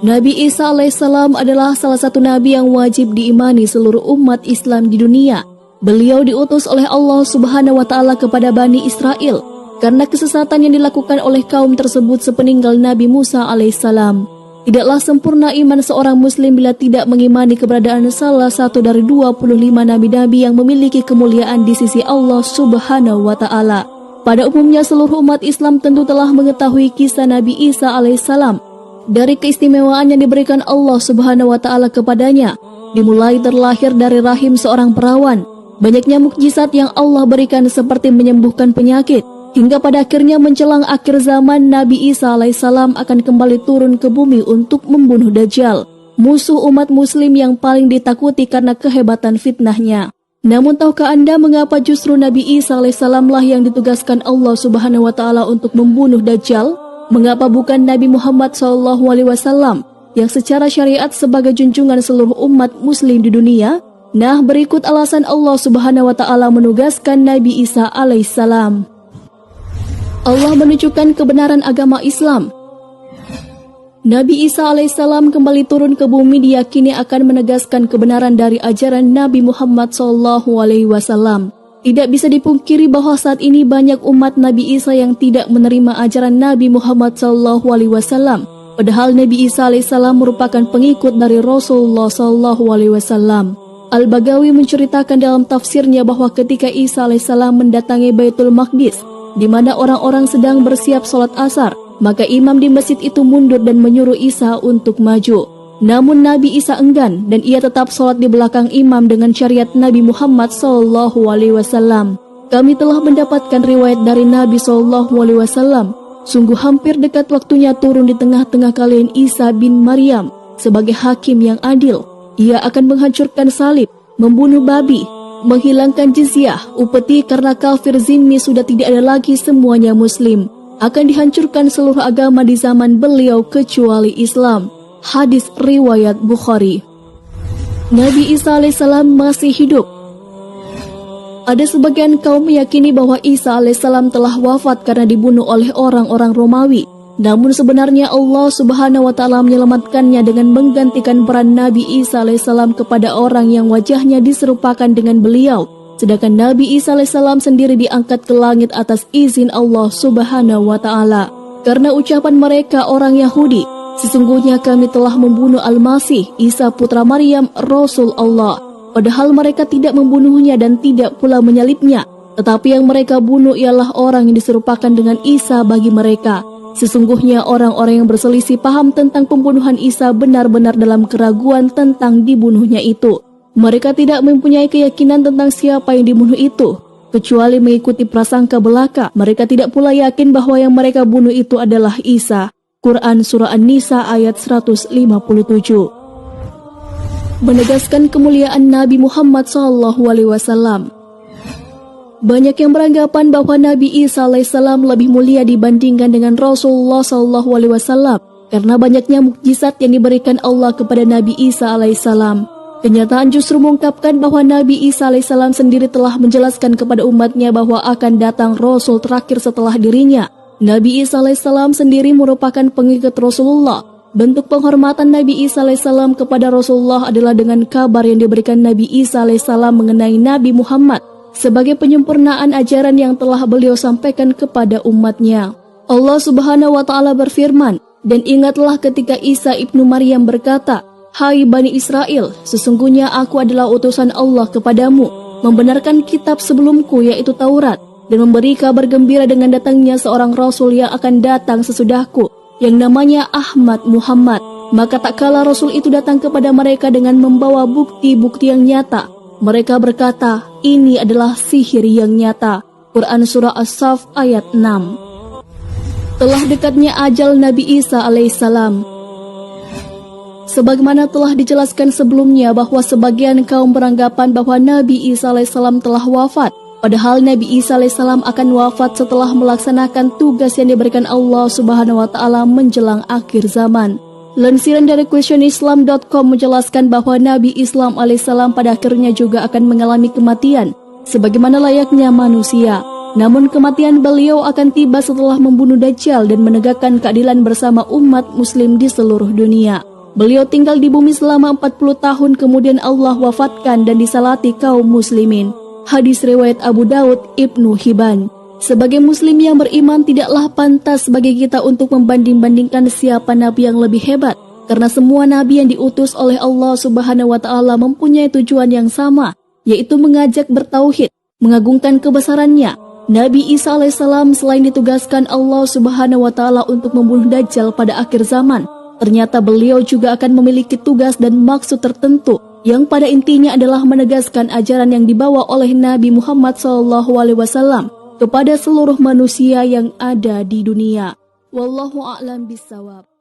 Nabi Isa alaihissalam adalah salah satu nabi yang wajib diimani seluruh umat Islam di dunia. Beliau diutus oleh Allah Subhanahu wa taala kepada Bani Israel karena kesesatan yang dilakukan oleh kaum tersebut sepeninggal Nabi Musa alaihissalam. Tidaklah sempurna iman seorang muslim bila tidak mengimani keberadaan salah satu dari 25 nabi-nabi yang memiliki kemuliaan di sisi Allah Subhanahu wa taala. Pada umumnya seluruh umat Islam tentu telah mengetahui kisah Nabi Isa alaihissalam dari keistimewaan yang diberikan Allah Subhanahu wa taala kepadanya, dimulai terlahir dari rahim seorang perawan, banyaknya mukjizat yang Allah berikan seperti menyembuhkan penyakit, hingga pada akhirnya menjelang akhir zaman Nabi Isa alaihissalam akan kembali turun ke bumi untuk membunuh Dajjal, musuh umat muslim yang paling ditakuti karena kehebatan fitnahnya. Namun tahukah Anda mengapa justru Nabi Isa alaihissalam lah yang ditugaskan Allah Subhanahu wa taala untuk membunuh Dajjal? Mengapa bukan Nabi Muhammad SAW yang secara syariat sebagai junjungan seluruh umat muslim di dunia? Nah, berikut alasan Allah Subhanahu wa taala menugaskan Nabi Isa alaihissalam. Allah menunjukkan kebenaran agama Islam. Nabi Isa alaihissalam kembali turun ke bumi diyakini akan menegaskan kebenaran dari ajaran Nabi Muhammad SAW. Tidak bisa dipungkiri bahwa saat ini banyak umat Nabi Isa yang tidak menerima ajaran Nabi Muhammad SAW. Padahal Nabi Isa alaihissalam merupakan pengikut dari Rasulullah SAW. Al-Bagawi menceritakan dalam tafsirnya bahwa ketika Isa alaihissalam mendatangi Baitul Maqdis, di mana orang-orang sedang bersiap sholat asar, maka imam di masjid itu mundur dan menyuruh Isa untuk maju. Namun Nabi Isa enggan dan ia tetap sholat di belakang imam dengan syariat Nabi Muhammad SAW. Kami telah mendapatkan riwayat dari Nabi SAW. Sungguh hampir dekat waktunya turun di tengah-tengah kalian Isa bin Maryam sebagai hakim yang adil. Ia akan menghancurkan salib, membunuh babi, menghilangkan jizyah, upeti karena kafir zimmi sudah tidak ada lagi, semuanya muslim. Akan dihancurkan seluruh agama di zaman beliau kecuali Islam. Hadis riwayat Bukhari. Nabi Isa alaihissalam masih hidup. Ada sebagian kaum meyakini bahwa Isa alaihissalam telah wafat karena dibunuh oleh orang-orang Romawi. Namun sebenarnya Allah Subhanahu wa taala menyelamatkannya dengan menggantikan peran Nabi Isa alaihissalam kepada orang yang wajahnya diserupakan dengan beliau. Sedangkan Nabi Isa alaihissalam sendiri diangkat ke langit atas izin Allah Subhanahu wa taala. Karena ucapan mereka orang Yahudi, sesungguhnya kami telah membunuh Al-Masih, Isa putra Maryam, Rasul Allah. Padahal mereka tidak membunuhnya dan tidak pula menyalibnya. Tetapi yang mereka bunuh ialah orang yang diserupakan dengan Isa bagi mereka. Sesungguhnya orang-orang yang berselisih paham tentang pembunuhan Isa benar-benar dalam keraguan tentang dibunuhnya itu. Mereka tidak mempunyai keyakinan tentang siapa yang dibunuh itu, kecuali mengikuti prasangka belaka. Mereka tidak pula yakin bahwa yang mereka bunuh itu adalah Isa. Quran Surah An-Nisa ayat 157. Menegaskan kemuliaan Nabi Muhammad SAW. Banyak yang beranggapan bahwa Nabi Isa alaihissalam lebih mulia dibandingkan dengan Rasulullah SAW karena banyaknya mukjizat yang diberikan Allah kepada Nabi Isa alaihissalam. Kenyataan justru mengungkapkan bahwa Nabi Isa alaihissalam sendiri telah menjelaskan kepada umatnya bahwa akan datang Rasul terakhir setelah dirinya. Nabi Isa alaihissalam sendiri merupakan pengikut Rasulullah. Bentuk penghormatan Nabi Isa alaihissalam kepada Rasulullah adalah dengan kabar yang diberikan Nabi Isa alaihissalam mengenai Nabi Muhammad sebagai penyempurnaan ajaran yang telah beliau sampaikan kepada umatnya. Allah Subhanahu wa taala berfirman, "Dan ingatlah ketika Isa ibnu Maryam berkata, 'Hai Bani Israel, sesungguhnya aku adalah utusan Allah kepadamu, membenarkan kitab sebelumku yaitu Taurat, dan memberi kabar gembira dengan datangnya seorang Rasul yang akan datang sesudahku, yang namanya Ahmad Muhammad. Maka tak kala Rasul itu datang kepada mereka dengan membawa bukti-bukti yang nyata, mereka berkata, ini adalah sihir yang nyata. Quran Surah As-Saff ayat 6. Telah dekatnya ajal Nabi Isa alaihissalam. Sebagaimana telah dijelaskan sebelumnya bahwa sebagian kaum beranggapan bahwa Nabi Isa alaihissalam telah wafat. Padahal Nabi Isa alaihissalam akan wafat setelah melaksanakan tugas yang diberikan Allah Subhanahu wa taala menjelang akhir zaman. Lansiran dari questionislam.com menjelaskan bahwa Nabi Islam alaihissalam pada akhirnya juga akan mengalami kematian sebagaimana layaknya manusia. Namun kematian beliau akan tiba setelah membunuh Dajjal dan menegakkan keadilan bersama umat muslim di seluruh dunia. Beliau tinggal di bumi selama 40 tahun kemudian Allah wafatkan dan disalati kaum muslimin. Hadis riwayat Abu Daud, Ibnu Hibban. Sebagai muslim yang beriman tidaklah pantas bagi kita untuk membanding-bandingkan siapa nabi yang lebih hebat, karena semua nabi yang diutus oleh Allah Subhanahu wa taala mempunyai tujuan yang sama, yaitu mengajak bertauhid, mengagungkan kebesarannya. Nabi Isa alaihissalam selain ditugaskan Allah Subhanahu wa taala untuk membunuh Dajjal pada akhir zaman, ternyata beliau juga akan memiliki tugas dan maksud tertentu yang pada intinya adalah menegaskan ajaran yang dibawa oleh Nabi Muhammad SAW kepada seluruh manusia yang ada di dunia. Wallahu a'lam bishawab.